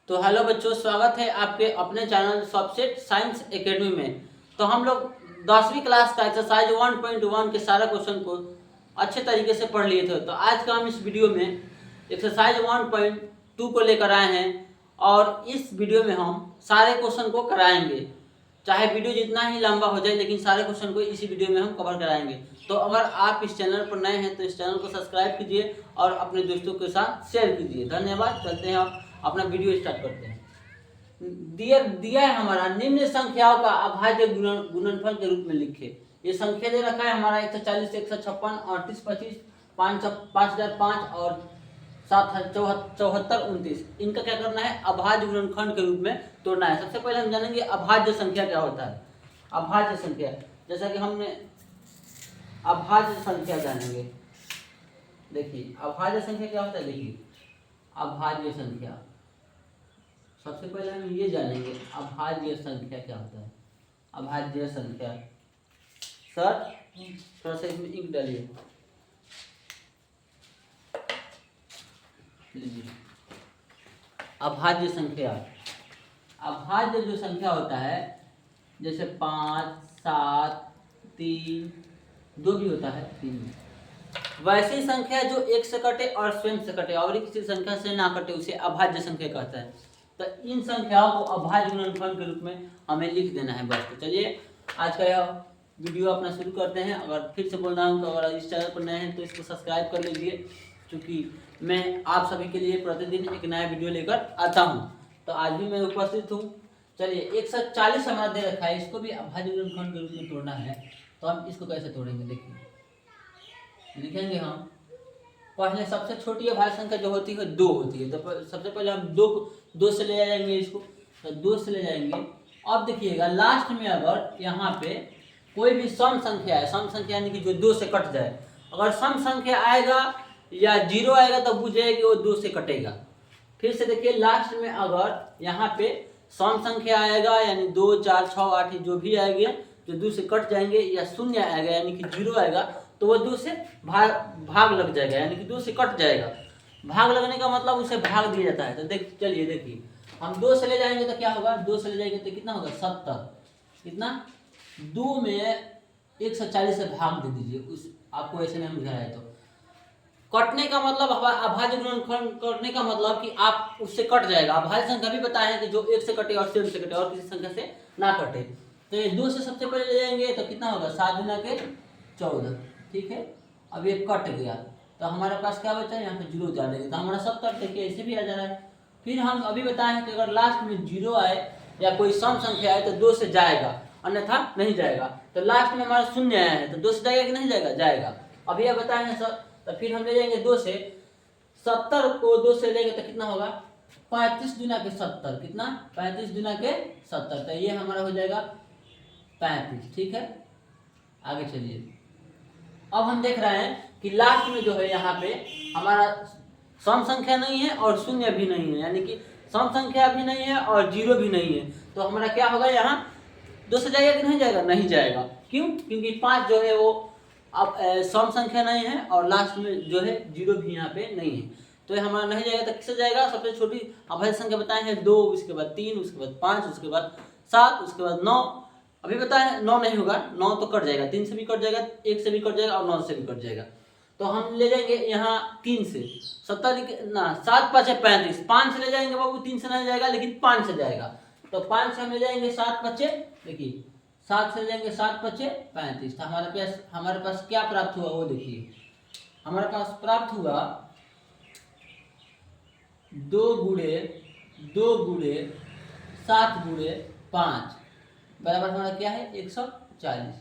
तो हेलो बच्चों, स्वागत है आपके अपने चैनल सबसेट साइंस एकेडमी में। तो हम लोग 10वीं क्लास का एक्सरसाइज 1.1 के सारा क्वेश्चन को अच्छे तरीके से पढ़ लिए थे। तो आज का हम इस वीडियो में एक्सरसाइज 1.2 को लेकर आए हैं और इस वीडियो में हम सारे क्वेश्चन को कराएंगे। चाहे वीडियो जितना ही लंबा हो जाए, लेकिन सारे क्वेश्चन को इसी वीडियो में हम कवर कराएंगे। तो अगर आप इस चैनल पर नए हैं तो इस चैनल को सब्सक्राइब कीजिए और अपने दोस्तों के साथ शेयर कीजिए। धन्यवाद। चलते हैं अब अपना वीडियो स्टार्ट करते हैं। दिया है हमारा, निम्न संख्याओं का अभाज्य गुणनफल के रूप में लिखे। ये संख्या दे रखा है हमारा 140, 156, 38, 25, 5005 और 74, 29। इनका क्या करना है? अभाज्य गुणनखंड के रूप में तोड़ना है। सबसे पहले हम जानेंगे अभाज्य संख्या क्या होता है। अभाज्य संख्या, जैसा कि हमने अभाज्य संख्या जानेंगे। देखिए अभाज्य संख्या क्या होता है। देखिए अभाज्य संख्या, सबसे पहले हम ये जानेंगे अभाज्य संख्या क्या होता है। अभाज्य संख्या, सर थोड़ा सा इसमें इंक डालिए। अभाज्य संख्या, अभाज्य जो संख्या होता है, जैसे 5, 7, 3, 2 भी होता है 3, वैसी संख्या जो एक से कटे और स्वयं से कटे और किसी संख्या से ना कटे, उसे अभाज्य संख्या कहता है। तो इन संख्याओं को अभाज्य गुणनफल के रूप में हमें लिख देना है बस। तो चलिए आज का यह वीडियो अपना शुरू करते हैं। अगर फिर से बोल रहा हूँ तो अगर इस चैनल पर नए हैं तो इसको सब्सक्राइब कर लीजिए, क्योंकि मैं आप सभी के लिए प्रतिदिन एक नया वीडियो लेकर आता हूँ। तो आज भी मैं उपस्थित हूँ। चलिए 140 हमारा दे रखा है, इसको भी अभाज्य गुणनखंड के रूप में तोड़ना है। तो हम इसको कैसे तोड़ेंगे, देखिए लिखेंगे हम। पहले सबसे छोटी अभाज्य संख्या जो होती है 2 होती है। तो सबसे पहले हम 2 से ले जाएंगे इसको, तो 2 से ले जाएंगे। अब देखिएगा लास्ट में अगर यहाँ पे कोई भी सम संख्या है, सम संख्या यानी कि जो 2 से कट जाए, अगर सम संख्या आएगा या 0 आएगा तो बुझिए कि वो 2 से कटेगा। फिर से देखिए लास्ट में अगर यहाँ पे सम संख्या आएगा यानी 2, 4, 6, 8 जो भी आएंगे जो 2 से कट जाएंगे, या शून्य आएगा यानी कि 0 आएगा तो वो 2 से भाग लग जाएगा, यानी कि 2 से कट जाएगा। भाग लगने का मतलब उसे भाग दिया जाता है। तो चलिए देखिए हम 2 से ले जाएंगे तो क्या होगा, 2 से ले जाएंगे तो कितना होगा 70। कितना? 2 में 140 से भाग दे दीजिए। उस आपको ऐसे नहीं बुझाया है तो कटने का मतलब अभाज्य गुणनखंड करने का मतलब कि आप उससे कट जाएगा। अभाज्य संख्या भी बताए हैं कि जो 1 से कटे और स्वयं से कटे और किसी संख्या से ना कटे। तो ये 2 से सबसे पहले ले जाएंगे तो कितना होगा 7 गुना के 14। ठीक है, अब ये कट गया तो हमारे पास क्या बचा है, यहाँ पे 0 डालेंगे तो हमारा 70। देखिए ऐसे भी आ जा रहा है। फिर हम अभी बताए हैं कि अगर लास्ट में 0 आए या कोई सम संख्या आए तो 2 से जाएगा, अन्यथा नहीं जाएगा। तो लास्ट में हमारा 0 आया है तो 2 से जाएगा कि नहीं जाएगा, जाएगा। अभी यह बताए हैं सर। तो फिर हम ले जाएंगे 2 से 70 को 2 से लेंगे तो कितना होगा 35 गुना के 70। कितना? 35 गुना के 70। तो ये हमारा हो जाएगा 35। ठीक है, आगे चलिए। अब हम देख रहे हैं कि लास्ट में जो है यहाँ पे हमारा सम संख्या नहीं है और शून्य भी नहीं है, यानी कि सम संख्या भी नहीं है और 0 भी नहीं है। तो हमारा क्या होगा, यहाँ 2 से जाएगा कि नहीं जाएगा, नहीं जाएगा। क्यों? क्योंकि 5 जो है वो अब सम संख्या नहीं है और लास्ट में जो है 0 भी यहाँ पे नहीं है। तो हमारा नहीं जाएगा तो किससे जाएगा? सबसे छोटी अभाज्य संख्या बताए हैं 2, उसके बाद 3, उसके बाद 5, उसके बाद 7, उसके बाद 9। अभी बताया 9 नहीं होगा, 9 तो कट जाएगा, 3 से भी कट जाएगा, 1 से भी कट जाएगा और 9 से भी कट जाएगा। तो हम ले जाएंगे यहाँ 3 से 70 ना 7 5 35। 5 से ले जाएंगे बाबू, 3 से नहीं जाएगा लेकिन 5 से जाएगा। तो 5 से हम ले जाएंगे 7 5, देखिए 7 से ले जाएंगे 7 5 35। तो हमारे पास क्या प्राप्त हुआ वो देखिए। हमारे पास प्राप्त हुआ 2 गुणे 7 गुणे 5 बराबर हमारा क्या है 140।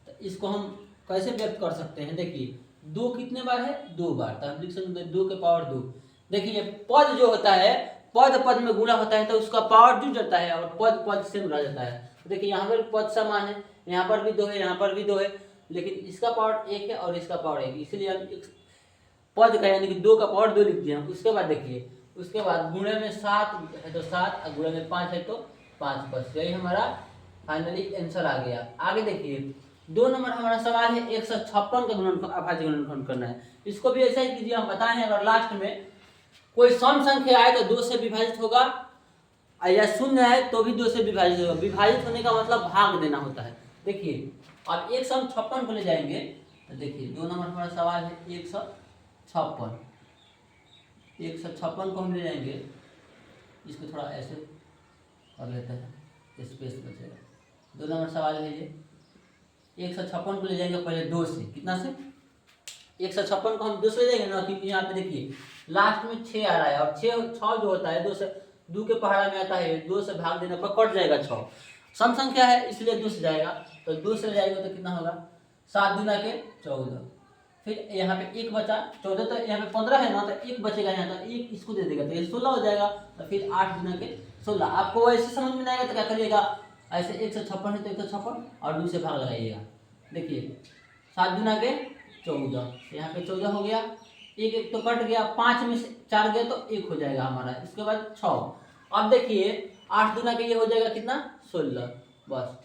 तो इसको हम कैसे व्यक्त कर सकते हैं? देखिए 2 कितने बार है, 2 बार। तो हम लिख सकते हैं 2 के पावर 2। देखिए पद जो होता है, पद में गुणा होता है तो उसका पावर जुड़ जाता है और पद से गुणा जाता है। तो देखिए यहाँ पर पद समान है, यहाँ पर भी 2 है, यहाँ पर भी 2 है, लेकिन इसका पावर 1 है और इसका पावर 1, इसलिए हम पद का यानी कि 2 का पावर 2 लिख दिए हम। उसके बाद देखिए, उसके बाद गुणे में 7 है तो 7 और गुणे में 5 है तो 5, बस यही हमारा फाइनली आंसर आ गया। आगे देखिए 2 नंबर हमारा सवाल है 156 का गुणनफल अभाज्य गुणनफल करना है। इसको भी ऐसा ही कीजिए, हम बताए हैं अगर लास्ट में कोई सम संख्या आए तो 2 से विभाजित होगा, या शून्य है तो भी 2 से विभाजित होगा। विभाजित होने का मतलब भाग देना होता है। देखिए अब 156 को ले जाएंगे तो देखिए 2 नंबर हमारा सवाल है 156। 156 को हम ले जाएंगे, इसको थोड़ा ऐसे कर लेते हैं, स्पेस बचेगा। 2 नंबर सवाल है ये 156 को ले जाएंगे पहले 2 से, कितना से 156 को हम 2 से ले जाएंगे ना, क्योंकि यहाँ पे देखिए लास्ट में 6 आ रहा है और 6 जो होता है 2 से 2 के पहाड़ा में आता है, 2 से भाग देने पर कट जाएगा 6। सम संख्या है इसलिए 2 से जाएगा, तो 2 से जाएगा तो कितना होगा 7 दूना के 14। फिर यहाँ पे 1 बचा, 14 तो यहाँ पे 15 है ना, तो 1 बचेगा यहाँ, तो 1 इसको दे देगा तो ये 16 हो जाएगा। तो फिर 8 दूना के 16। आपको ऐसे समझ में नहीं आएगा तो क्या करिएगा, ऐसे 156 है तो 156 और 2 से भाग लगाइएगा। देखिए 7 दूना के 14, यहाँ पे 14 हो गया, एक तो कट गया, 5 में से 4 गया तो 1 हो जाएगा हमारा। इसके बाद 6। अब देखिए 8 दूना के ये हो जाएगा कितना 16, बस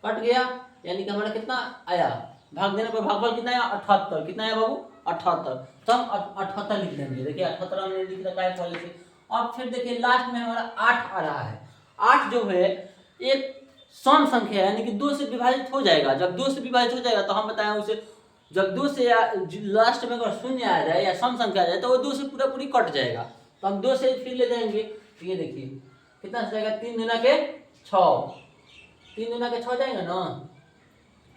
कट गया, यानी कि हमारा कितना आया, भाग देने पर भागफल कितना आया 78। कितना आया बाबू 78, तो हम 78 लिख देंगे। देखिए 78 हमने लिख रखा है पहले से। अब फिर देखिए लास्ट में हमारा 8 आ रहा है। 8 जो है एक सम संख्या है, यानी कि 2 से विभाजित हो जाएगा। जब 2 से विभाजित हो जाएगा तो हम बताएं उसे, जब 2 से या लास्ट में अगर शून्य आ जाए या सम संख्या आ जाए तो वो 2 से पूरा पूरी कट जाएगा। तो हम 2 से फिर ले जाएंगे, तो ये देखिए कितना से जाएगा 3 दूना के 6, 3 दूना के 6 जाएगा ना,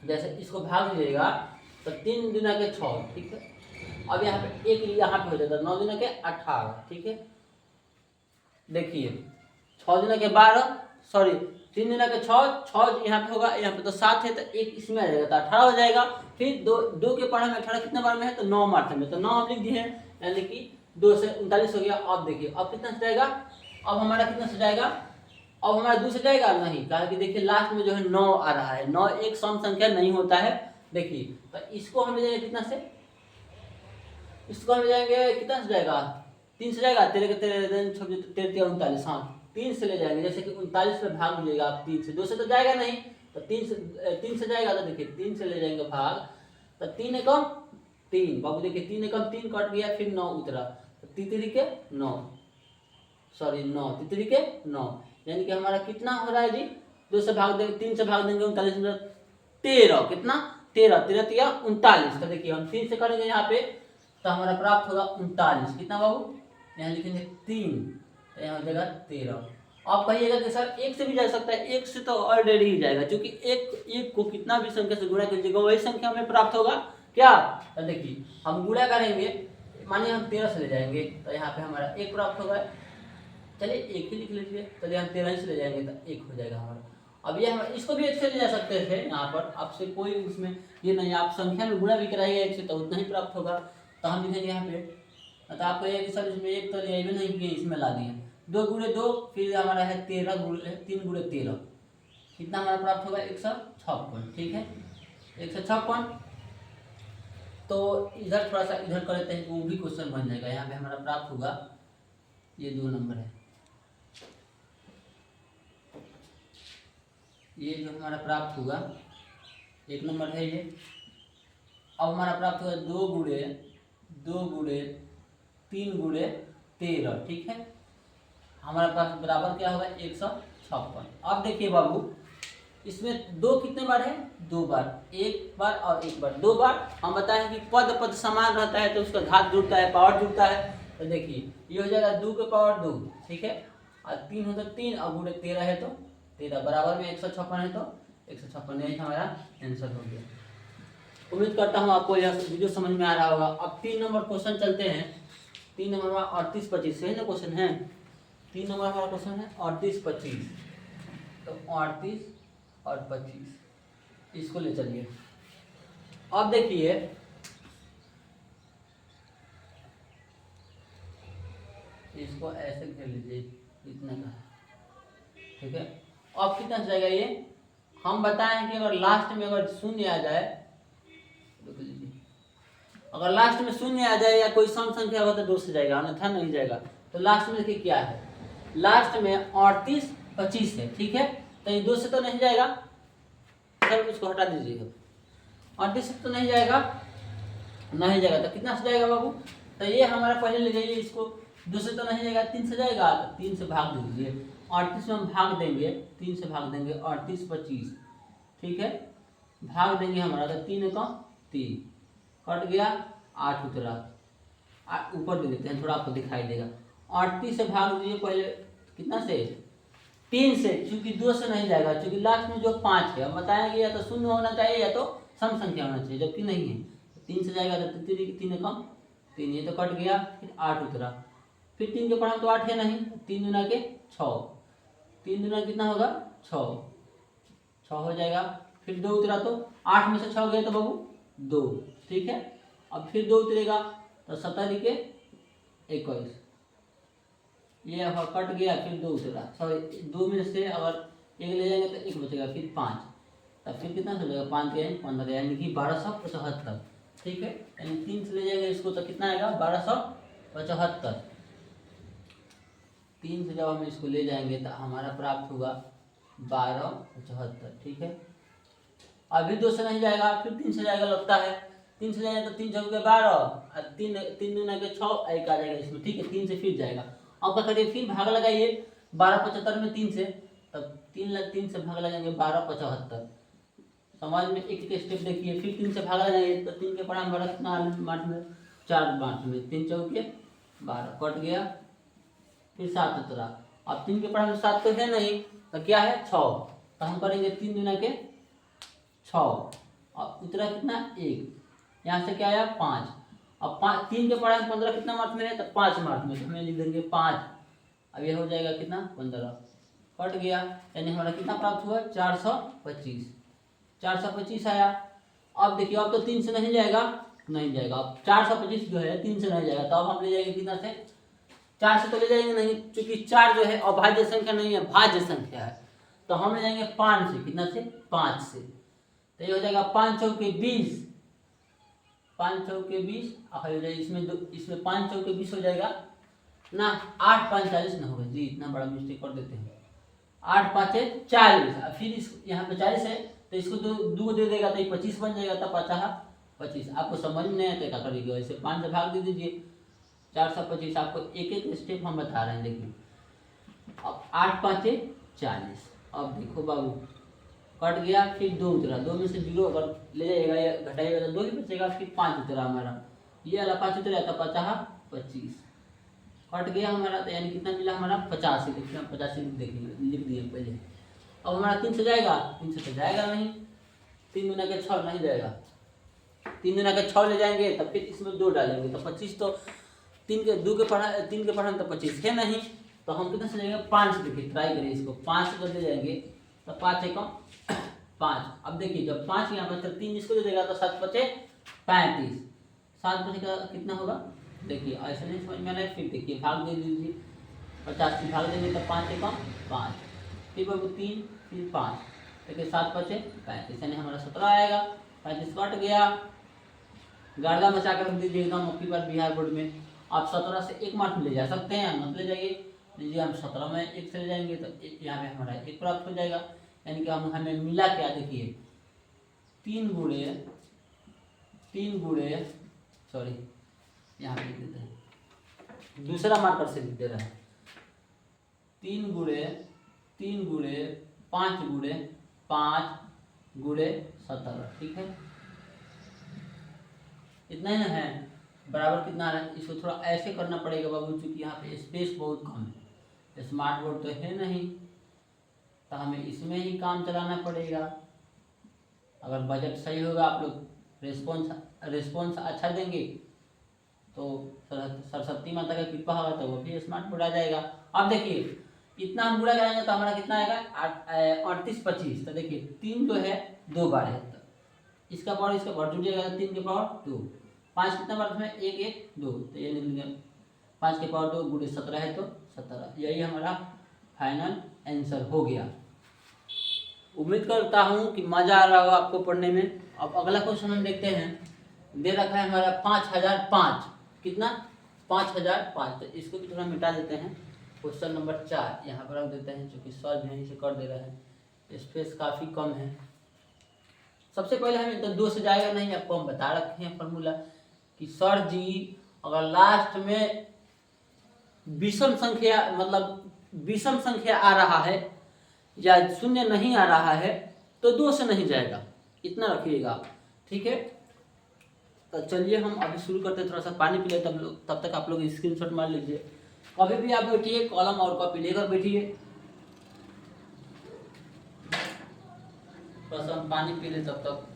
जैसे इसको भाग दीजिएगा तो 3 दूना के 6, ठीक है। अब यहाँ पे एक यहाँ पे हो जाता है 9 दूना के 18, ठीक है। देखिए 6 दूना के 12, सॉरी 3 दूना के 6, 6 यहाँ पे होगा, यहाँ पे तो 7 है तो 1 इसमें आ जाएगा तो 18 हो जाएगा। फिर 2 के पढ़ा में 18 कितने बार में है तो 9 मार्थ में, तो 9 हम लिख दिए हैं, यानी कि 2 से 39 हो गया। अब देखिए अब कितना से जाएगा, अब हमारा कितना से जाएगा, अब हमारा 2 से जाएगा नहीं, कारण कि देखिए लास्ट में जो है 9 आ रहा है। 9 एक सम संख्या नहीं होता है। देखिए तो इसको हम ले जाएंगे कितना से, इसको हम ले जाएंगे कितना से जाएगा 3 से जाएगा, 13 के 13 39, हाँ 3 से ले जाएंगे। जैसे कि 39 में भाग दीजिएगा आप 3 से, 2 से तो जाएगा नहीं, तो 3 से जाएगा तो देखिए 3 से ले जाएंगे भाग, तो 3 एकम 3 बाबू, देखिए 3 एकम 3 कट गया, फिर 9 उतरा, तो 3 के 9, सॉरी 9 3 के 9, यानी कि हमारा कितना हो रहा है जी, 2 से भाग देंगे 3 से भाग देंगे 39 में 13, कितना 13, 13 या 39। तो देखिए हम 3 से करेंगे यहाँ पे तो हमारा प्राप्त होगा 39। कितना बाबू, यहाँ लिखेंगे 3, तो यहाँ हो जाएगा 13। आप कहिएगा कि सर 1 से भी जा सकता है, 1 से तो ऑलरेडी ही जाएगा, क्योंकि एक को कितना भी संख्या से गुणा कीजिएगा वही संख्या हमें प्राप्त होगा क्या। तो देखिए हम गुणा करेंगे, मानिए हम 13 से ले जाएंगे तो यहाँ पे हमारा 1 प्राप्त होगा। चलिए 1 ही लिख लीजिए, चलिए हम 13 से ले जाएंगे तो 1 हो जाएगा हमारा। अब ये हम इसको भी 1 से ले जा सकते थे, यहाँ पर आपसे कोई उसमें ये नहीं, आप संख्या में गुणा भी कराइएगा 1 से तो उतना ही प्राप्त होगा। तो हम लिखेंगे यहाँ पे, तो आपको ये सर इसमें 1 तो ले नहीं किए, इसमें ला दिए 2 गुणे 2, फिर हमारा है 13 गुणे 3 गुणे 13, कितना हमारा प्राप्त होगा 156, ठीक है 156। तो इधर थोड़ा सा इधर कर लेते हैं, वो भी क्वेश्चन बन जाएगा। यहाँ पे हमारा प्राप्त होगा ये 2 नंबर है, ये जो हमारा प्राप्त होगा 1 नंबर है ये। अब हमारा प्राप्त होगा 2 गुणे 3 गुणे 13, ठीक है। हमारे पास बराबर क्या होगा 156। अब देखिए बाबू इसमें 2 कितने बार है, 2 बार, 1 बार और 1 बार, 2 बार। हम बताएं कि पद समान रहता है तो उसका घात जुड़ता है, पावर जुड़ता है। तो देखिए ये हो जाएगा 2 के पावर 2, ठीक है, और 3 हो तो 3 और गुणे 13 है तो 13, बराबर में 156 है तो 156, यही हमारा आंसर हो गया। उम्मीद करता हूँ आपको यह वीडियो समझ में आ रहा होगा। अब 3 नंबर क्वेश्चन चलते हैं। 3 नंबर हमारा 38 25 सही ना क्वेश्चन है। 3 नंबर हमारा क्वेश्चन है 38 25, तो 38 और 25 इसको ले चलिए। अब देखिए इसको ऐसे कर लीजिए, इतने का, ठीक है। अब कितना जाएगा ये, हम बताएं कि अगर लास्ट में अगर शून्य आ जाए, अगर लास्ट में शून्य आ जाए या कोई सम संख्या होगा तो 2 से जाएगा, अन्यथा नहीं जाएगा। तो लास्ट में देखिए क्या है, लास्ट में 38 25 है, ठीक है। तो ये 2 से तो नहीं जाएगा, सर उसको हटा दीजिएगा, 38 से तो नहीं जाएगा, तो कितना से जाएगा बाबू। तो ये हमारा पहले ले जाइए इसको, 2 से तो नहीं जाएगा, 3 से जाएगा, तो 3 से भाग दीजिए। 38 में हम भाग देंगे, 3 से भाग देंगे, 38 25, ठीक है, भाग देंगे हमारा, तो 3 का 3 कट गया, 8 उतरा। ऊपर दे देते हैं, थोड़ा आपको दिखाई देगा। 38 से भाग दीजिए पहले, कितना से, 3 से, चूंकि 2 से नहीं जाएगा, चूंकि लास्ट में जो 5 है, हम बताएंगे या तो शून्य होना चाहिए या तो सम संख्या होना चाहिए, जबकि नहीं है। 3 से जाएगा तो 3 कम 3, ये तो कट गया, फिर 8 उतरा, फिर 3 के पढ़ा तो 8 है नहीं, 3 दूना के 6, 3 दूना कितना होगा 6 हो जाएगा, फिर 2 उतरा तो 8 में से 6 गया तो बाबू 2, ठीक है। अब फिर 2 उतरेगा तो 17 के 21, ये कट गया, फिर 2 उतरा, सॉरी 2 में से अगर 1 ले जाएंगे तो 1 बचेगा, फिर 5, तब फिर कितना हो जाएगा, 5 के 15, यानी कि 1275, ठीक है। यानी 3 से ले जाएंगे इसको तो कितना आएगा 1275। 3 से जब हम इसको ले जाएंगे तो हमारा प्राप्त होगा 1275, ठीक है। अभी 2 से नहीं जाएगा, फिर 3 से जाएगा, लगता है 3 से जाएगा तो 3 चौके 12 और 3 दूना के 6, एक आ जाएगा इसमें, ठीक है। 3 से फिर जाएगा, अब क्या करिए, फिर भाग लगाइए 1275 में 3 से, तब 3 से भाग लगाएंगे 1275, समाज में एक स्टेप देखिए, फिर 3 से भाग लगाएंगे तो 3 के पढ़ा 12 कितना बांट में 4 बांट में, 3 चौके 12 कट गया, फिर 7 उतरा। अब 3 के पढ़ा में 7 तो है नहीं, तो क्या है 6, तो हम करेंगे 3 दूना के 6 और उतरा कितना 1, यहाँ से क्या आया 5। अब 3 के पढ़ा में 15 कितना मार्च में है, तो 5 मार्च में, तो हमें लिख देंगे 5। अब ये हो जाएगा कितना 15, कट गया, यानी हमारा कितना प्राप्त हुआ 425, 425 आया। अब देखिए, अब तो 3 से नहीं जाएगा, अब 425 जो है 3 से नहीं जाएगा, तो अब हम ले जाएंगे कितना से, 4 से तो ले जाएंगे नहीं, क्योंकि 4 जो है अभाज्य संख्या नहीं है, भाज्य संख्या है, तो हम ले जाएंगे 5 से, कितना से 5 से, तो ये हो जाएगा 5 चौके 20, 5 चौके 20, हो जाएगा इसमें 5 चौके 20 हो जाएगा ना, 8 5 40 ना होगा जी, इतना बड़ा मिस्टेक कर देते हैं, 8 5 40, फिर इस यहाँ पे 40 है तो इसको 2 दे देगा तो ये 25 बन जाएगा, तब 25। आपको समझ में नहीं आता क्या करेंगे, वैसे 5 से भाग दे दीजिए, 425। आपको एक एक स्टेप हम बता रहे हैं, देखिए। अब 8 5 40, अब देखो बाबू कट गया, फिर 2 उतरा, 2 में से 0 अगर ले जाएगा या घटाइएगा तो 2 ही बचेगा, फिर 5 उतरा हमारा, ये वाला 5 उतरा तो 25 कट गया हमारा, तो यानी कितना मिला हमारा 85, देखिए 85 देखिए लिख दिए पहले। अब हमारा 3 से जाएगा, 3 से तो जाएगा नहीं, 3 दूना के 6 नहीं जाएगा, 3 दूना के 6 ले जाएंगे तब फिर इसमें 2 डालेंगे, तो 25, तो 3 के 2 के पढ़ा 3 के पढ़ा तो 25 है नहीं, तो हम कितना से जाएंगे 5 से, देखिए ट्राई करिए इसको, 5 से ले जाएंगे तो 5 है कम 5। अब देखिए जब 5 यहाँ पर 3 इसको दे देगा तो 7 5 35, 7 5 का कितना होगा, देखिए ऐसा नहीं समझ में आ रहा है, फिर देखिए भाग दे दीजिए, 50 से भाग देंगे तो 5 है कम 5, फिर बाबू 3 फिर 5, देखिए 7 5 35, यानी हमारा 17 आएगा, 35 कट गया, गर्दा मचा कर रख दीजिए एकदम आपकी बार बिहार बोर्ड में। आप 17 से 1 मार्क ले जा सकते हैं, मत ले जाइए, लीजिए हम 17 में 1 से ले जाएंगे तो यहाँ पे हमारा 1 प्राप्त हो जाएगा, यानी कि हम हमें मिला क्या, देखिए 3 गुणे सॉरी यहाँ पे लिख देते हैं, दूसरा मार्कर से लिख दे रहा है, 3 गुणे 5 गुणे 5 गुणे 17, ठीक है, इतना ही ना है, बराबर कितना है, इसको थोड़ा ऐसे करना पड़ेगा बाबू, क्योंकि यहाँ पे स्पेस बहुत कम है, स्मार्ट बोर्ड तो है नहीं, तो हमें इसमें ही काम चलाना पड़ेगा। अगर बजट सही होगा, आप लोग रिस्पॉन्स अच्छा देंगे तो सरस्वती माता का कृपा होगा तो वो भी स्मार्ट बोर्ड आ जाएगा। अब देखिए इतना हम गुणा कराएंगे तो हमारा कितना आएगा 38 25, तो देखिए 3 जो है 2 बार है, तो इसका पावर इसका पावर जुड़ जाएगा, 3 के पावर 2, 5 कितना बार में 1 1 2, तो ये लिख लेंगे 5 के पावर 2 गुणे 17 है तो 17, यही हमारा फाइनल आंसर हो गया। उम्मीद करता हूँ कि मज़ा आ रहा होगा आपको पढ़ने में। अब अगला क्वेश्चन हम देखते हैं, दे रखा है हमारा 5005, कितना 5005, तो इसको भी थोड़ा मिटा देते हैं। क्वेश्चन नंबर 4 यहाँ पर रख देते हैं, चूँकि सॉल्व यहीं से कर दे रहे हैं, स्पेस काफ़ी कम है। सबसे पहले हमें तो 2 से जाएगा नहीं, आपको हम बता रखे हैं फॉर्मूला कि सर जी अगर लास्ट में विषम संख्या मतलब विषम संख्या आ रहा है या शून्य नहीं आ रहा है तो 2 से नहीं जाएगा, इतना रखिएगा, ठीक है। तो चलिए हम अभी शुरू करते हैं, थोड़ा सा पानी पी ले, तब तक आप लोग स्क्रीनशॉट मार लीजिए। कभी भी आप बैठिए, कॉलम और कॉपी लेकर बैठिए, थोड़ा सा हम पानी पी ले तब तक।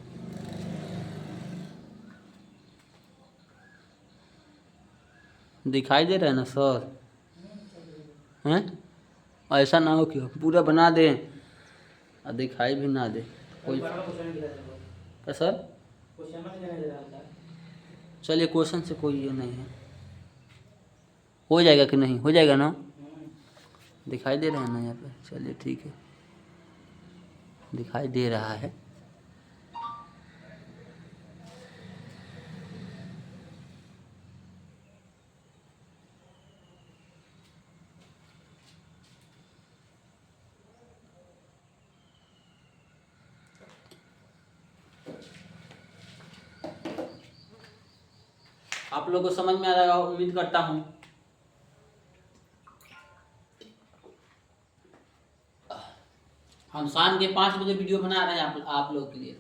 दिखाई दे रहा है ना सर? हैं? ऐसा ना हो कि पूरा बना दें और दिखाई भी ना दे कोई। क्या सर? चलिए क्वेश्चन से कोई ये नहीं है, हो जाएगा कि नहीं हो जाएगा ना? दिखाई दे रहा है ना यहाँ पे? चलिए ठीक है, दिखाई दे रहा है। आप लोगों को समझ में आ रहा होगा, उम्मीद करता हूँ। हम शाम के 5 बजे वीडियो बना रहे हैं आप लोगों के लिए।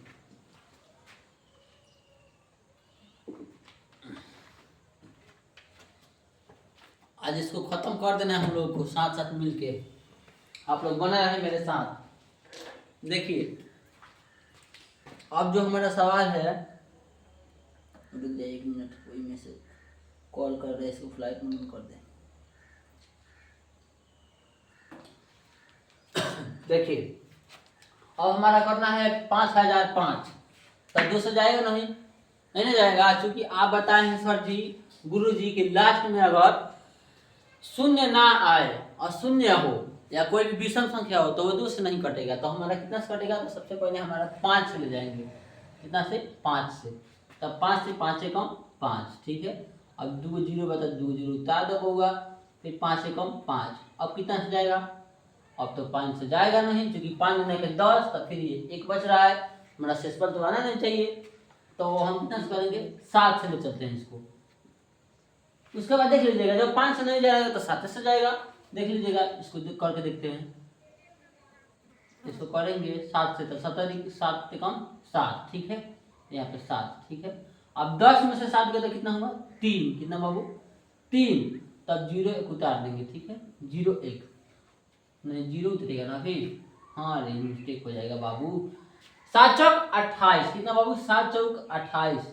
आज इसको खत्म कर देना है हम लोग को साथ साथ मिलके। आप लोग बना रहे मेरे साथ। देखिए अब जो हमारा सवाल है, रुक जाइए 1 मिनट, कोई में से कॉल कर रहे हैं, इसको फ्लाइट मोड में कर दें। देखिए अब हमारा करना है 5005, तो 2 से जाएगा नहीं ना जाएगा, क्योंकि आप बताए हैं सर जी गुरु जी के लास्ट में अगर शून्य ना आए और शून्य हो या कोई भी विषम संख्या हो तो वो 2 से नहीं कटेगा। तो हमारा कितना से कटेगा? तो सबसे पहले हमारा 5 से ले जाएंगे। कितना से? 5 से। तब 5 से 5 से कम 5, ठीक है। अब 2 जीरो बता 2 जीरो उतार दो होगा, फिर 5 से कम 5। अब कितना से जाएगा? अब तो 5 से जाएगा नहीं, क्योंकि 5 गुना के 10, तो फिर ये 1 बच रहा है, हमारा शेषफल तो आना नहीं चाहिए। तो हम कितना से करेंगे? 7 से ले चलते हैं इसको। उसके बाद देख लीजिएगा जब 5 से नहीं जाएगा तो 7 से जाएगा। देख लीजिएगा, इसको करके देखते हैं। इसको करेंगे 7 से, तो 7 से कम 7, ठीक है। यहाँ पे 7, ठीक है। अब 10 में से 7 गया तो कितना हुआ? 3। कितना बाबू? 3। तब 0 1 उतार देंगे, ठीक है। 0 1 नहीं, 0 उतरेगा ना फिर। हाँ रे, मिस्टेक हो जाएगा बाबू। 7 चौक 28। कितना बाबू? 7 चौक 28।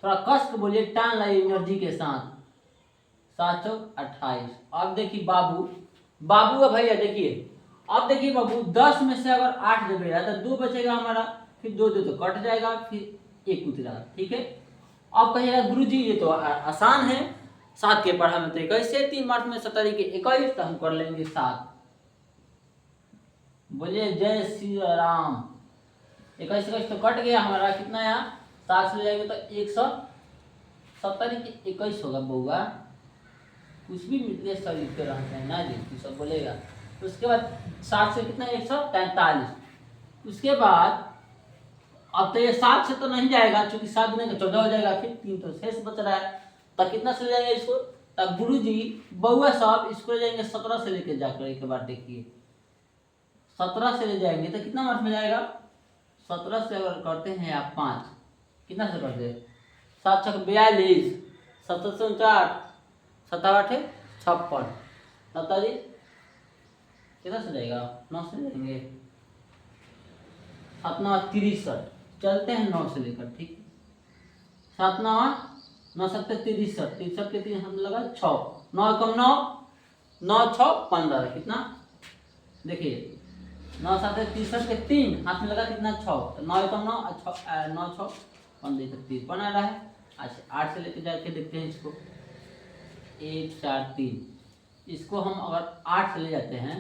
थोड़ा कस के बोलिए, टान लाइए एनर्जी के साथ। 7 चौक 28। अब देखिए बाबू का भैया, देखिए अब देखिए बाबू 10 में से अगर 8 जगह तो 2 बचेगा हमारा, फिर 2 2 तो कट जाएगा, फिर 1 उतरा, ठीक है। अब कहिएगा गुरु जी ये तो आसान है, 7 के पढ़ा में तो 21 से 3 मार्च में 17 के 21, तो हम कर लेंगे 7। बोलिए जय श्री राम। 21 21 तो कट गया हमारा, कितना यहाँ 7 से ले जाएंगे तो 170 के 21 होगा बउआ। कुछ भी मित्र सर लिखते रहते हैं ना जी, सब बोलेगा। उसके बाद 7 से कितना 143। उसके बाद अब तो ये 7 से तो नहीं जाएगा, क्योंकि 7 गुना का 14 हो जाएगा, फिर 3 तो शेष बच रहा है। तब कितना से ले जाएंगे इसको? तब गुरु जी बउआ साहब इसको ले जाएंगे 17 से लेके जाकर। एक बार देखिए 17 से ले जाएंगे तो कितना मार्क्स में जाएगा? 17 से अगर करते हैं आप 5, कितना से करते हैं? 7 छक 42, 7 से 49, 7 8 56, जी कितना से जाएगा? 9 से जाएंगे। 7 9 63, चलते हैं 9 से लेकर, ठीक। 7 9 9 7 63, 63 के 3 हम लगा 6, 9 कम 9, 9 6 15, कितना? देखिए 9 7 63 के 3 हाथ में लगा, कितना? 6, 9 कम 9 9 6 15 तक 30 बना रहा है। अच्छा 8 से लेके जाके देखते हैं इसको। 1 4 3, इसको हम अगर 8 से ले जाते हैं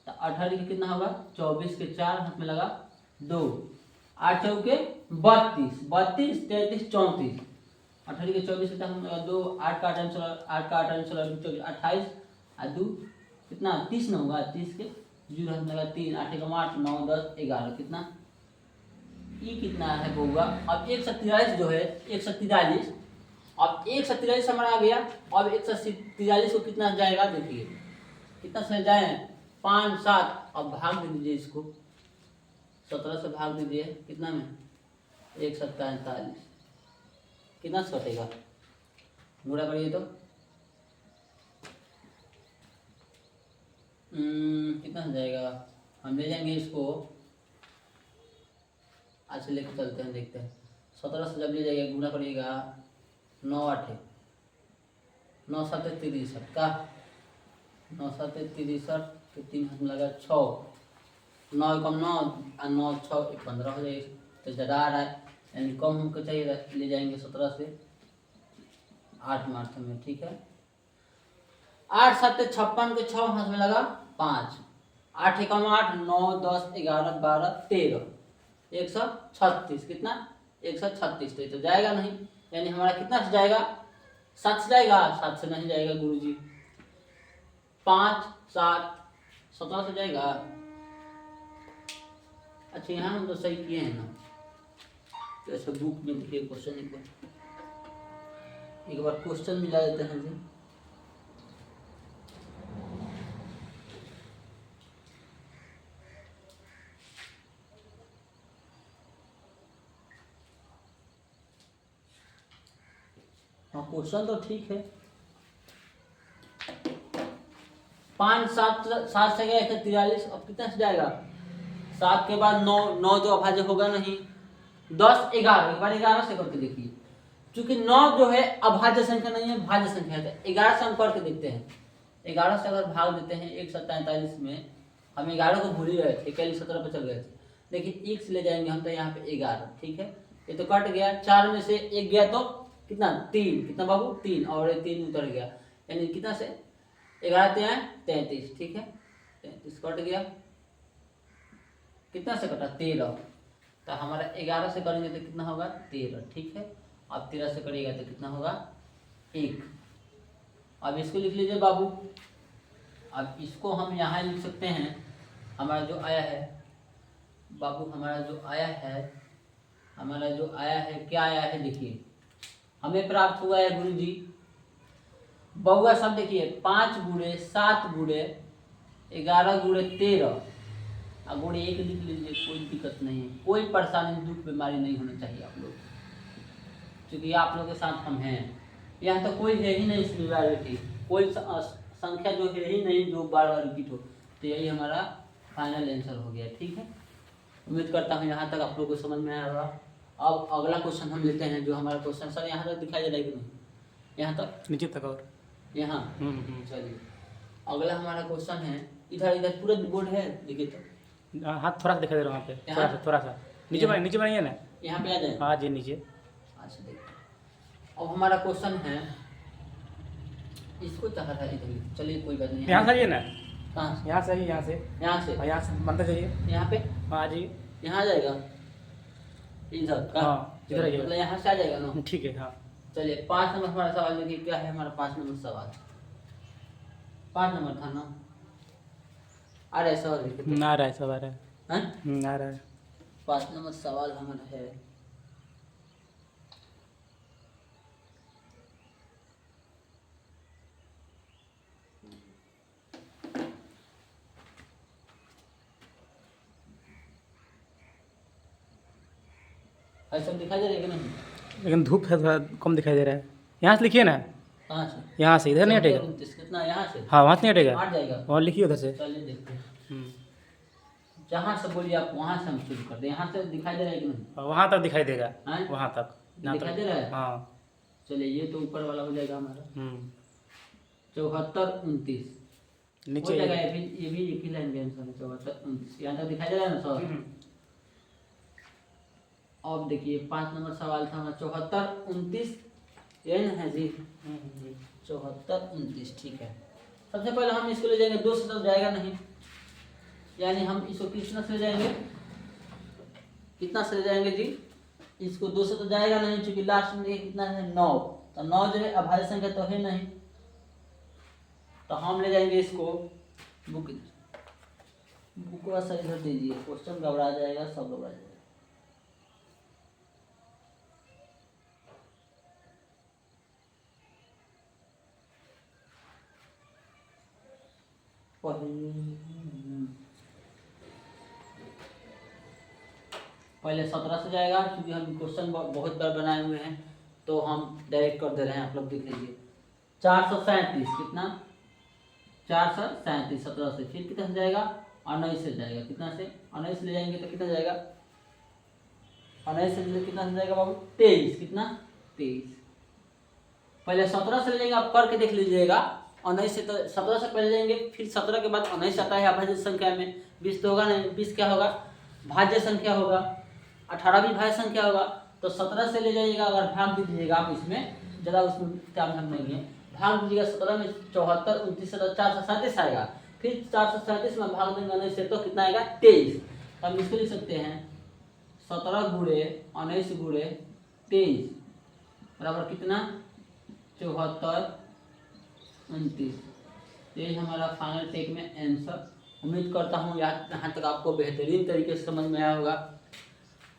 तो 18 के कितना होगा? 24 के 4 हाथ में लगा 2, 8 चौके 32, 32 33 34, 18 के 24 के हम लगा 2, 8 का 8 चला 8 का 8 चला 28 और 2 कितना? 30 ना होगा? 30 के 0 हाथ में लगा 3, 8 का 8 9 10 11, कितना? ये कितना है बउआ? अब 143 जो है 143 अब 143 हमारा आ गया। अब 143 को कितना जाएगा देखिए, कितना से जाए 5 7, अब भाग दे दीजिए इसको, 17 से भाग दीजिए, कितना में 147, कितना से कटेगा, गुणा करिए तो कितना हो जाएगा। हम ले जाएंगे इसको, आज से लेकर चलते हैं, देखते हैं 17 से जब ले जाइएगा गुणा करिएगा, 9 8 9 7 63 का, 9 7 63 तो 3 हाथ में लगा 6, 9 कम 9 और 9 6 15 हो जाएगा, तो ज़्यादा आ रहा है, यानी कम हमको चाहिए, ले जाएंगे 17 से 8 मार्थ में, ठीक है। 8 7 56 के 6 हाथ में लगा 5, 8 एकम 8 9 10 11 12 13, 136, कितना 136, तो जाएगा नहीं, यानी हमारा कितना से जाएगा, 7 से जाएगा, 7 से नहीं जाएगा गुरुजी, 5 7 17 से जाएगा। अच्छा यहाँ हम तो सही किए हैं ना, तो ऐसे बुक में देखिए क्वेश्चन एक बार क्वेश्चन मिला देते हैं जी। हाँ क्वेश्चन तो ठीक है, 5 7 7 से गया 143, अब कितना से जाएगा, 7 के बाद 9 9 तो अभाज्य होगा नहीं, 10 11, एक बार 11 से करके देखिए, क्योंकि 9 जो है अभाज्य संख्या नहीं है, भाज्य संख्या है, 11 से हम करके देखते हैं, 11 से अगर भाग देते हैं 147 में, हम 11 को भूल ही रहे थे, पहले 17 पर चल गए थे, देखिए 1 से ले जाएंगे हम तो यहाँ पे 11, ठीक है, ये तो कट गया, 4 में से 1 गया तो कितना 3, कितना बाबू 3, और ये 3 उतर गया, यानी कितना से 11 33, ठीक है, 33 कट गया, कितना से कटा 13, तो हमारा 11 से करेंगे तो कितना होगा 13, ठीक है। अब 13 से करिएगा तो कितना होगा 1, अब इसको लिख लीजिए बाबू, अब इसको हम यहाँ लिख सकते हैं, हमारा जो आया है बाबू, हमारा जो आया है क्या आया है, देखिए हमें प्राप्त हुआ है गुरुजी, बहुआ सब देखिए 5 गुणे 7 गुणे 11 गुणे 13, अब गुणे 1 लिख लीजिए, कोई दिक्कत नहीं है, कोई परेशानी दुख बीमारी नहीं होना चाहिए आप लोग, क्योंकि आप लोग के साथ हम हैं, यहाँ तो कोई है ही नहीं, सिमिलैरिटी कोई संख्या जो है ही नहीं जो बार बार रिपीट हो, तो यही हमारा फाइनल आंसर हो गया, ठीक है। उम्मीद करता हूँ यहाँ तक आप लोग को समझ में आया होगा। अब अगला क्वेश्चन हम लेते हैं, जो हमारा क्वेश्चन सर यहाँ तक दिखाई दे रहा है कि नहीं, यहाँ तक नीचे तक और यहाँ, चलिए अगला हमारा क्वेश्चन है, इधर पूरा बोर्ड है, देखिए तो हाथ थोड़ा सा दिखाई दे रहा है वहाँ पे, थोड़ा सा नीचे बनाइए ना, यहाँ पे आ जाए, हाँ जी नीचे। अच्छा देखिए अब हमारा क्वेश्चन है, इसको चाह रहा है इधर, चलिए कोई बात नहीं, यहाँ से ना, कहाँ से, यहाँ से यहाँ से यहाँ से बनता चाहिए, यहाँ पे, हाँ जी यहाँ आ जाएगा, इधर का, हाँ इधर आइए, मतलब यहाँ से आ जाएगा ना, ठीक है। हाँ चलिए 5 नंबर हमारा सवाल देखिए, क्या है हमारा 5 नंबर सवाल, 5 नंबर था ना, आ रहा है सवाल देखिए, आ रहा है सब आ रहा है, आ रहा है। 5 नंबर सवाल हमारा है, ऐसा दिखाई दे रहा है कि नहीं, लेकिन धूप है थोड़ा कम दिखाई दे रहा है, यहाँ से लिखिए ना, कहाँ से, यहाँ से इधर नहीं हटेगा, कितना यहाँ से, हाँ वहाँ से नहीं हटेगा, हट जाएगा, वहाँ लिखिए उधर से। चलिए देखते हैं, जहाँ से बोलिए आप वहाँ से हम शुरू करते हैं, यहाँ से दिखाई दे रहा है कि नहीं, वहाँ तक दिखाई देगा, हैं? वहाँ तक दिखाई दे रहा है, हाँ। चलिए ये तो ऊपर वाला हो जाएगा हमारा, 74 29 नीचे हो जाएगा, ये भी एक ही लाइन के आंसर है, 74 29, यहाँ तक दिखाई दे रहा है ना सर। अब देखिए 5 नंबर सवाल था हमारा 74 29, यही ना है जी, 74 29, ठीक है। सबसे पहले हम इसको ले जाएंगे, 2 से तो जाएगा नहीं, यानी हम इसको कितना से ले जाएंगे, कितना से ले जाएंगे जी, इसको 2 से तो जाएगा नहीं, क्योंकि लास्ट में कितना है 9, तो 9 जो है अभाज्य संख्या तो है नहीं, तो हम ले जाएंगे इसको, बुक को सर इधर दीजिए, क्वेश्चन घबरा जाएगा, सब घबरा जाएगा। 5 पहले 17 से जाएगा, क्योंकि हम क्वेश्चन बहुत बार बनाए हुए हैं तो हम डायरेक्ट कर दे रहे हैं, आप लोग देख लीजिए। 437 कितना, 437 17 से, फिर कितना से जाएगा 19 से जाएगा, कितना से 19 ले जाएंगे तो कितना जाएगा, 19 से कितना से जाएगा बाबू 23, कितना 23। पहले 17 से ले जाएंगे, आप करके देख लीजिएगा। 19 से तो 17 से पहले जाएंगे, फिर 17 के बाद 19 आता है अभाज्य संख्या में। 20 तो होगा नहीं, 20 क्या होगा भाज्य संख्या होगा, 18 भी भाज्य संख्या होगा। तो 17 से ले जाइएगा, अगर भाग दे दीजिएगा आप, इसमें ज़्यादा उसमें टाइम नहीं है, भाग दीजिएगा 17 में 74 29 437 आएगा, फिर 437 में भाग देंगे 19 से तो कितना आएगा 23। तो हम इसको लिख सकते हैं 17 गुणे 19 गुणे 23 बराबर कितना 74 29। यही हमारा फाइनल टेक में आंसर। उम्मीद करता हूँ यहाँ तक आपको बेहतरीन तरीके से समझ में आया होगा।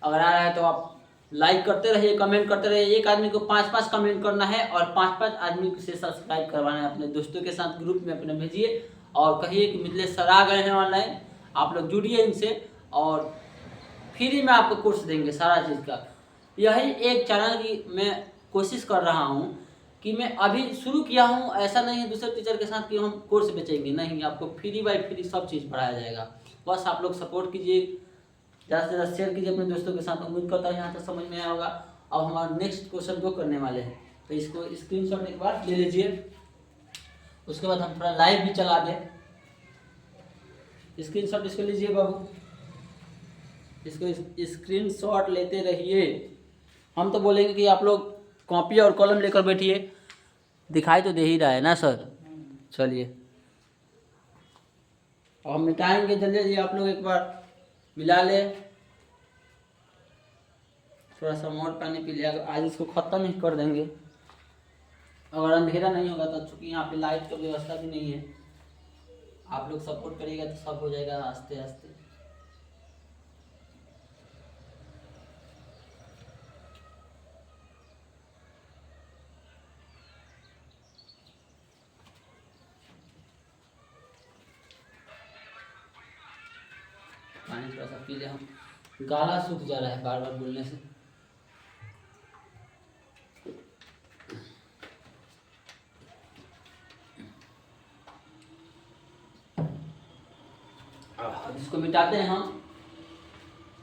अगर आ रहा है तो आप लाइक करते रहिए, कमेंट करते रहिए। एक आदमी को 5-5 कमेंट करना है और 5-5 आदमी से सब्सक्राइब करवाना है। अपने दोस्तों के साथ ग्रुप में अपने भेजिए और कहिए कि मिथिलेश सर आ गए हैं ऑनलाइन, आप लोग जुड़िए इनसे और फ्री में आपको कोर्स देंगे सारा चीज़ का। यही एक चैनल की मैं कोशिश कर रहा हूँ कि मैं अभी शुरू किया हूँ, ऐसा नहीं है दूसरे टीचर के साथ कि हम कोर्स बेचेंगे, नहीं, आपको फ्री बाय फ्री सब चीज़ पढ़ाया जाएगा। बस आप लोग सपोर्ट कीजिए, ज़्यादा से ज़्यादा शेयर कीजिए अपने दोस्तों के साथ। उम्मीद करता हूँ यहाँ तक समझ में आया होगा। अब हमारा नेक्स्ट क्वेश्चन 2 करने वाले हैं, तो इसको स्क्रीनशॉट एक बार ले लीजिए, उसके बाद हम थोड़ा लाइव भी चला दें। स्क्रीनशॉट इसको लीजिए बाबू, इसको स्क्रीनशॉट लेते रहिए। हम तो बोलेंगे कि आप लोग कॉपी और कलम लेकर बैठिए, दिखाई तो दे ही रहा है ना सर। चलिए और हम मिटाएंगे जल्दी जल्दी, आप लोग एक बार मिला ले, थोड़ा सा और पानी पी लिया, आज इसको ख़त्म ही कर देंगे। अगर अंधेरा नहीं होगा तो, चूँकि यहाँ पे लाइट का व्यवस्था भी नहीं है, आप लोग सपोर्ट करिएगा तो सब हो जाएगा आस्ते आस्ते। पानी थोड़ा सा पी ले, हम गाला सूख जा रहा है बार बार बोलने से। इसको मिटाते हैं हम,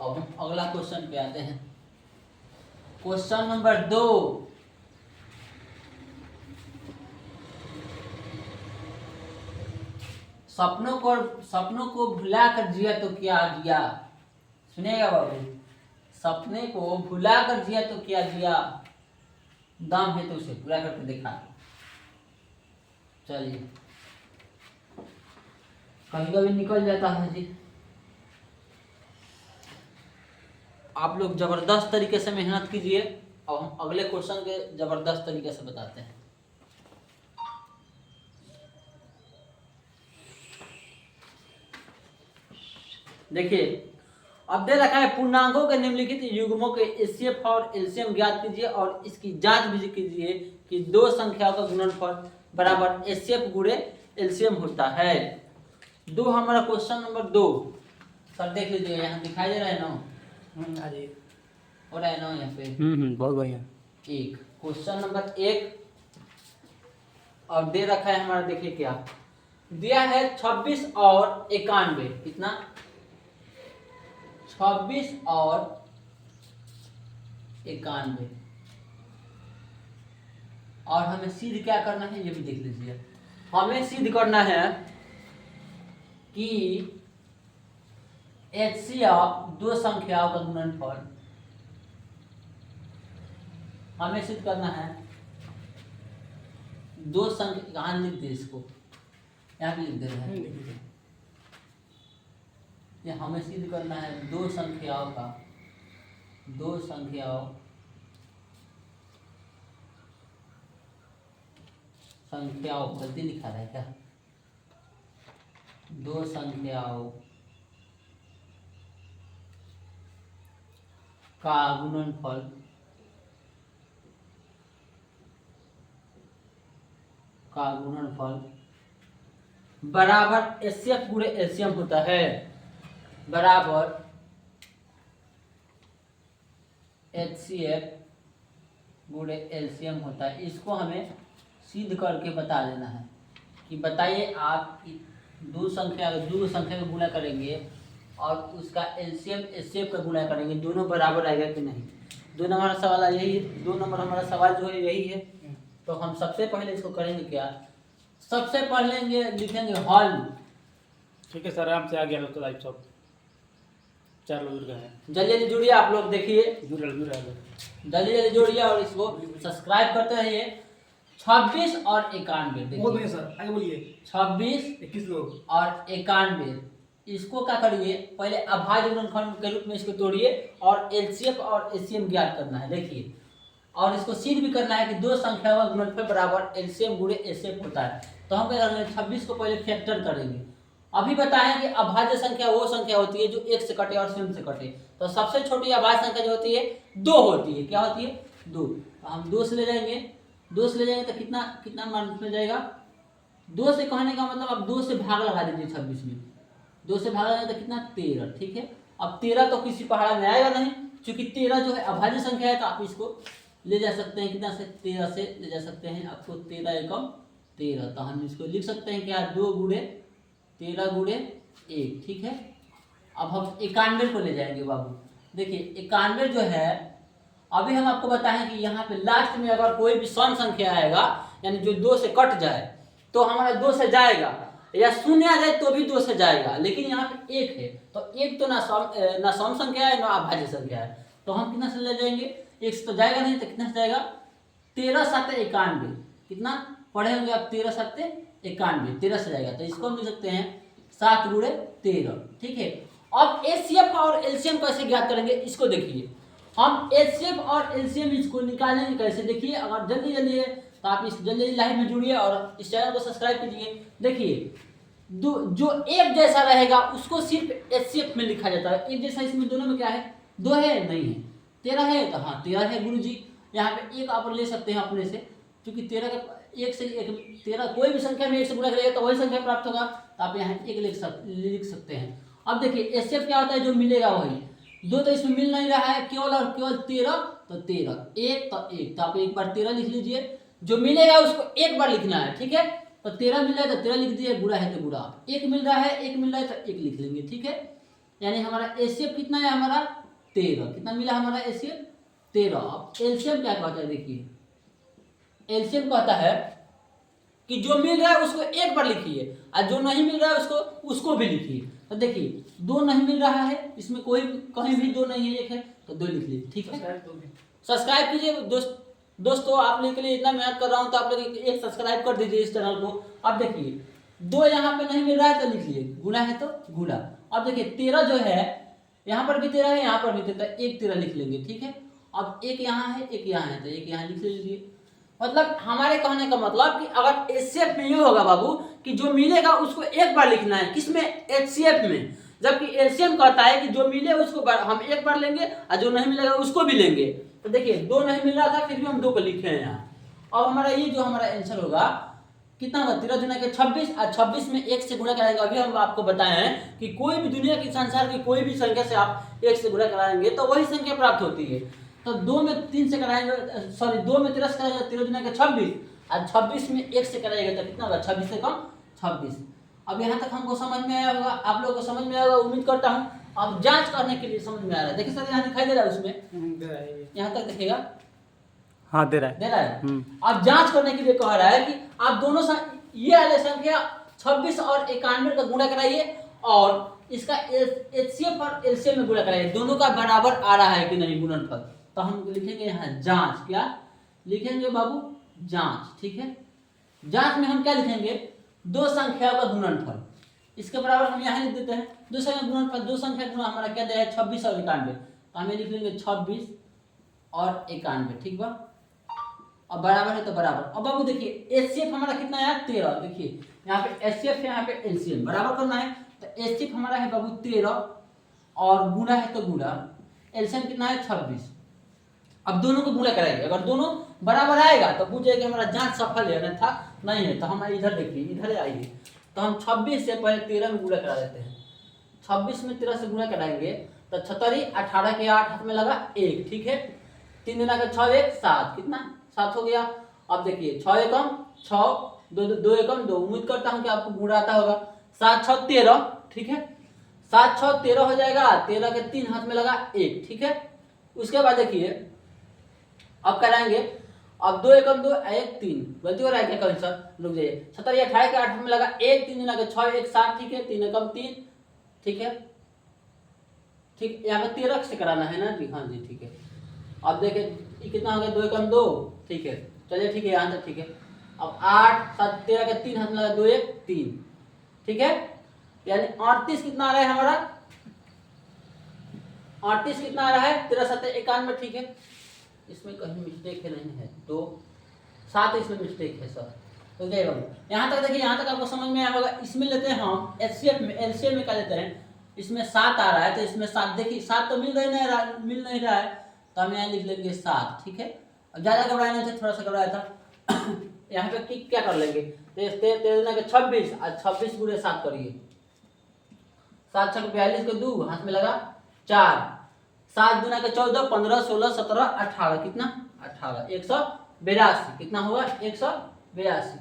अब हम अगला क्वेश्चन पे आते हैं। क्वेश्चन नंबर 2, सपनों को भुला कर जिया तो क्या जिया। सुनिएगा बाबू, सपने को भुला कर जिया तो क्या जिया, दाम है तो उसे पूरा करके दिखा। चलिए, कभी कभी निकल जाता है जी। आप लोग जबरदस्त तरीके से मेहनत कीजिए और हम अगले क्वेश्चन के जबरदस्त तरीके से बताते हैं। देखिए, अब दे रखा है पूर्णांकों के निम्नलिखित युग्मों के एचसीएफ और एलसीएम ज्ञात कीजिए और इसकी जांच भी कीजिए कि दो संख्याओं का गुणनफल बराबर एचसीएफ गुणे एलसीएम होता है। दो हमारा क्वेश्चन नंबर 2 सर देख लीजिए, यहाँ दिखाई दे रहा है ना, हो रहा है ना यहाँ पे। बहुत बढ़िया। एक क्वेश्चन नंबर 1 और दे रखा है हमारा, देखिए क्या दिया है 26 और 91, कितना 26 और 91, और हमें सिद्ध क्या करना है ये भी देख लीजिए। हमें सिद्ध करना है कि एचसीएफ दो संख्याओं का गुणनफल, हमें सिद्ध करना है दो संख्या, कहाँ लिख दे इसको, यहाँ भी लिख दे रहे हैं। ये हमें सिद्ध करना है दो संख्याओं का, दो संख्याओं गलती लिखा रहा है क्या, दो संख्याओं का गुणनफल बराबर एचसीएफ गुणे एलसीएम होता है, बराबर एचसीएफ गुणे एलसीएम होता है। इसको हमें सिद्ध करके बता देना है कि बताइए आप दो संख्या को गुणा करेंगे और उसका एलसीएम एचसीएफ का गुणा करेंगे, दोनों बराबर आएगा कि नहीं। 2 नंबर हमारा सवाल यही है, 2 नंबर हमारा सवाल जो है यही है। तो हम सबसे पहले इसको करेंगे क्या, सबसे पहले लिखेंगे हल। ठीक है सर, आराम से आ गया तो लाइव सब 4 लोग जुड़ गए हैं। जल्दी जल्दी जुड़िए आप लोग, देखिए जुड़ रहे जल्दी जल्दी जुड़िए और इसको सब्सक्राइब करते रहिए। 26 और 91 बोल देखिए, दीजिए सर, आगे बोलिए। 26 21 लोग और 91 इसको क्या करिए, पहले अभाज्य गुणनखंड के रूप में इसको तोड़िए और एलसीएफ और एचसीएम ज्ञात करना है। देखिए और इसको सिद्ध भी करना है कि दो संख्या का गुणनफल बराबर एलसीएम गुणे एचसीएफ होता है। तो हम क्या करेंगे, 26 को पहले फैक्टर करेंगे। अभी बताएं कि अभाज्य संख्या वो संख्या होती है जो 1 से कटे और शून्य से कटे। तो सबसे छोटी अभाज्य संख्या जो होती है 2 होती है। क्या होती है, 2। तो हम 2 से ले जाएंगे, 2 से ले जाएंगे तो कितना मान में जाएगा, 2 से कहने का मतलब अब 2 से भाग लगा दीजिए 26 में, 2 से भाग लगाएंगे तो कितना 13। ठीक है, अब 13 तो किसी पहाड़ में आएगा नहीं, क्योंकि 13 जो है अभाज्य संख्या है। तो आप इसको ले जा सकते हैं कितना से, 13 से ले जा सकते हैं आपको 13 एकम 13। तो हम इसको लिख सकते हैं क्या, 2 गुणे 13 गुणे 1। ठीक है, अब हम 91 को ले जाएंगे बाबू। देखिए 91 जो है, अभी हम आपको बताएं कि यहाँ पे लास्ट में अगर कोई भी सम संख्या आएगा, यानी जो 2 से कट जाए तो हमारा 2 से जाएगा, या शून्य आ जाए तो भी 2 से जाएगा। लेकिन यहाँ पे 1 है, तो 1 तो ना सम संख्या है ना अभाज्य संख्या है। तो हम कितना से ले जाएंगे, 1 से तो जाएगा नहीं, तो कितना से जाएगा, 13 7 91। कितना पढ़े होंगे आप, 13 7 91, 13 से जाएगा। तो इसको हम लिख सकते हैं 7 गुणे 13। ठीक है, अब एचसीएफ और एलसीएम कैसे ज्ञात करेंगे, इसको देखिए। हम एचसीएफ और एलसीएम इसको निकालेंगे कैसे, देखिए। अगर जल्दी जल्दी है तो आप इस जल्दी लाइव में जुड़िए और इस चैनल को सब्सक्राइब कीजिए। देखिए जो एक जैसा रहेगा उसको सिर्फ एचसीएफ में लिखा जाता है। एक जैसा इसमें दोनों में क्या है, 2 है, नहीं है। 13 है तो हाँ 13 है गुरुजी। यहाँ पे एक आप ले सकते हैं अपने से, क्योंकि 13 का 1 से 1 13 कोई भी संख्या में 1 से गुणा करेगा तो वही संख्या प्राप्त होगा। तो आप यहाँ 1 लिख सकते हैं। अब देखिए एचसीएफ क्या होता है, जो मिलेगा वही। 2 तो इसमें मिल नहीं रहा है, केवल और केवल 13, तो 13 1 तो 1, तो आप एक बार 13 लिख लीजिए। जो मिलेगा उसको एक बार लिखना है। ठीक है, तो 13 मिल रहा है तो 13 लिख दिए, बुरा है तो बुरा। 1 मिल रहा है, 1 मिल रहा है तो 1 लिख लेंगे। ठीक है, यानी हमारा एचसीएफ कितना है, हमारा 13। कितना मिला हमारा एचसीएफ, 13। अब एलसीएम क्या कहता है, देखिए एलसीएम कहता है कि जो मिल रहा है उसको एक बार लिखिए और जो नहीं मिल रहा है उसको भी लिखिए। तो देखिए 2 नहीं मिल रहा है, इसमें कोई कहीं भी 2 नहीं है, 1 है, तो 2 लिख लीजिए। ठीक है, सब्सक्राइब कीजिए दोस्तों। आप लोगों के लिए इतना मेहनत कर रहा हूं तो आप लोग एक सब्सक्राइब कर दीजिए इस चैनल को। अब देखिए 2 यहाँ पे नहीं मिल रहा है तो लिख लिए, गुणा है तो गुणा। अब देखिए 13 जो है, यहाँ पर भी 13 है, यहाँ पर भी 13, 1 13 लिख लेंगे। ठीक है, अब 1 यहाँ है, 1 यहाँ है, तो 1 यहाँ लिख लीजिए। मतलब हमारे कहने का मतलब कि अगर एचसीएफ में ये होगा बाबू कि जो मिलेगा उसको एक बार लिखना है, किसमें, एचसीएफ में। जबकि एलसीएम कहता है कि जो मिले उसको हम एक बार लेंगे और जो नहीं मिलेगा उसको भी लेंगे। तो देखिए 2 नहीं मिल रहा था, फिर भी हम 2 को लिखे हैं यहाँ। अब हमारा ये जो हमारा आंसर होगा कितना होगा, 13 दुना के 26 और 26 में 1 से गुणा कराएंगे। अभी हम आपको बताए हैं कि कोई भी दुनिया की संसार की कोई भी संख्या से आप 1 से गुणा कराएंगे तो वही संख्या प्राप्त होती है। तो 2 में 3 से कराएंगे, सॉरी 2 में 13 से कराएंगे, 13 दुना के 26 और 26 में 1 से कराएंगे तो कितना होगा, 26 से कम 26। अब यहाँ तक हमको समझ में आया होगा, आप लोगों को समझ में आएगा उम्मीद करता हूँ। अब जांच करने के लिए समझ में आ रहा है, देखिए सर यहाँ दिखाई दे रहा है, उसमें यहाँ तक दिखेगा, हाँ दे रहा है, दे रहा है। अब जांच करने के लिए कह रहा है कि आप दोनों ये वाले संख्या 26 और 91 का गुणा कराइए और इसका एचसीएफ और एलसीएम में गुणा कराइए, दोनों का बराबर आ रहा है कि नहीं गुणनफल। तो हम लिखेंगे यहाँ जांच, क्या लिखेंगे बाबू, जांच। ठीक है, जांच में हम क्या लिखेंगे, 2 संख्याओं का गुणनफल। इसके बराबर हम यहाँ लिख देते हैं 2 संख्या गुणनफल। 2 संख्या गुणा हमारा क्या दिया है, 26 और 91। तो हमें लिख लेंगे 26 और 91। ठीक बा, अब बराबर है तो बराबर। अब बाबू देखिए एचसीएफ हमारा कितना है, 13। देखिए यहाँ पे एचसीएफ है, यहाँ पे एलसीएम बराबर करना है। तो एचसीएफ हमारा है बाबू 13 और गुणा है तो गुणा, एलसीएम कितना है 26। अब दोनों को गुणा कराएंगे, अगर दोनों बराबर आएगा तो पूछेगा कि हमारा जांच सफल है, अन्यथा नहीं है। तो हम इधर देखिए, इधर आइए, तो हम 26 से पहले 13 में गुणा करा देते हैं। 26 में 13 से गुणा कराएंगे तो 76, 18 के 8 हाथ में लगा 1, ठीक है। 3 गुना के 6 1 7, कितना 7 हो गया। अब देखिए 6 एकम 6, 2 एकम 2, उम्मीद करता हूँ कि आपको गुणा आता होगा। 7 6 13, ठीक है। 7 6 13 हो जाएगा, 13 के 3 हाथ में लगा 1, ठीक है। उसके बाद देखिए अब कराएंगे, अब 2 एकम 2 1 3, गलती हो रहा है क्या कहीं सर, रुक जाइए। 17 18 के 8 में लगा 1, 3 गुना के 6 1 7, ठीक है। 3 एकम 3, ठीक है, ठीक। यहाँ पे 13 से कराना है ना जी, हाँ जी ठीक है। अब देखिए ये कितना हो गया, 2 एकम 2, ठीक है, चलिए ठीक है यहाँ तक ठीक है। अब 8 7 13 के 3 हाथ में लगा 2 1 3, ठीक है। यानी 38 कितना आ रहा है हमारा, 38 कितना आ रहा है, 13 7 91, ठीक है। इसमें कहीं मिस्टेक है नहीं है, तो 7 इसमें मिस्टेक है सर। तो यहाँ तक देखिए, यहाँ तक आपको समझ में आया होगा। इसमें लेते हैं हम एलसीएम में क्या लेते हैं, इसमें 7 आ रहा है तो इसमें 7, देखिए 7 तो मिल नहीं रहा है, तो हम यहाँ लिख लेंगे 7, ठीक है। अब ज़्यादा घबराया नहीं थे, थोड़ा सा घबराया था। यहाँ पे क्या कर लेंगे, 13 के 26 और 26 गुणे 7 करिए, 7 6 42 के 2 हाथ में लगा 4, 7 गुना के 14 15 16 17 18, कितना 18, 182, कितना होगा 182,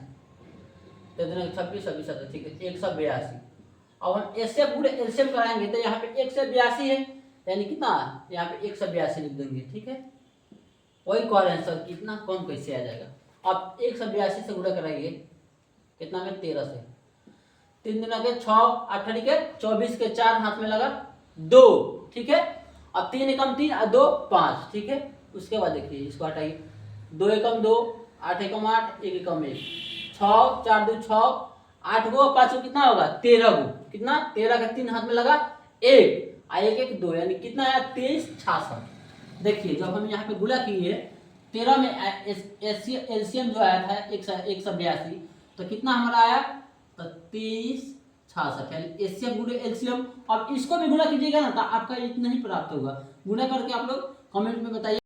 13 के 26 26 17, ठीक है 182। अब हम एसएफ गुणे एलसीएम कराएंगे तो यहाँ पे 182 है, यानी कितना यहाँ पे 182 लिख देंगे, ठीक है। वही कह रहे हैं सर कितना कम कैसे आ जाएगा। अब 182 से गुणा कराएंगे कितना में 13 से, 3 गुना के 6 18 के 24 के 4 हाथ में लगा 2, ठीक है। अब 3 एकम 3 और 2 5, ठीक है। उसके बाद देखिए इसको हटाइए, 2 एकम 2 8 एकम 8 1 एकम 1, 6 4 2 6, 8 गो 5 गो कितना होगा 13 गो, कितना 13 के 3 हाथ में लगा 1 और 1 1 2, यानी कितना आया 23 66। देखिए जब हम यहाँ पे गुणा किए 13 में एलसीएम जो आया था 182, तो कितना हमारा आया, तो 23 66, यानी एलसीएम गुणे एलसीएम। अब इसको भी गुणा कीजिएगा ना तो आपका इतना ही प्राप्त होगा। गुणा करके आप लोग कमेंट में बताइए।